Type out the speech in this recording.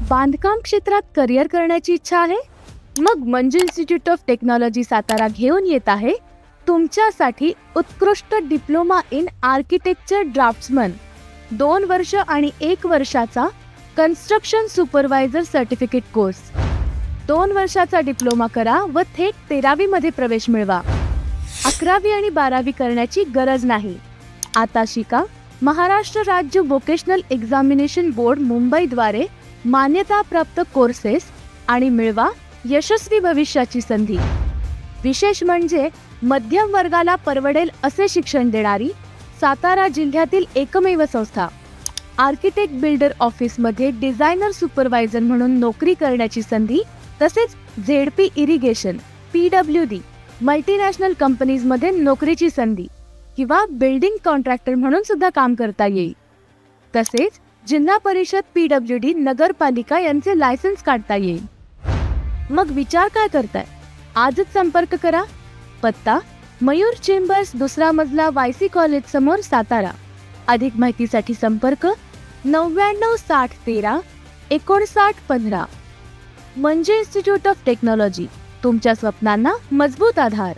बांधकाम क्षेत्रात करिअर करण्याची इच्छा आहे? मग Manju institute of technology Satara घेऊन येत आहे तुमच्यासाठी उत्कृष्ट डिप्लोमा इन आर्किटेक्चर ड्राफ्ट्समन 2 वर्ष आणि 1 वर्षाचा कन्स्ट्रक्शन सुपरवायझर सर्टिफिकेट कोर्स. 2 वर्षाचा डिप्लोमा करा व थेट 13वी मध्ये प्रवेश मिळवा. 11वी आणि 12वी करण्याची गरज नाही. आता शिका महाराष्ट्र राज्य व्होकेशनल एक्झामिनेशन बोर्ड मुंबईद्वारे मान्यताप्राप्त कोर्सेस आणि मिळवा यशस्वी भविष्याची संधी. विशेष म्हणजे मध्यम वर्गाला परवडेल असे शिक्षण देणारी सातारा जिल्ह्यातील एकमेव संस्था. आर्किटेक्ट बिल्डर ऑफिसमध्ये डिझायनर सुपरवायझर म्हणून नोकरी करण्याची संधी, तसेच झेडपी इरिगेशन, PWD, मल्टीनॅशनल कंपनीजमध्ये नोकरीची संधी किंवा बिल्डिंग कॉन्ट्रॅक्टर म्हणून सुद्धा काम करता येईल. तसेच जिल्हा परिषद, PWD, नगरपालिका यांचे लायसन्स काढता येईल. मग विचार काय करताय? आजच संपर्क करा. पत्ता मयूर चेंबर्स, 2रा मजला, YC कॉलेज समोर, सातारा. अधिक माहितीसाठी संपर्क 99 60 13 59 15. मंजू इन्स्टिट्यूट ऑफ टेक्नॉलॉजी, तुमच्या स्वप्नांना मजबूत आधार.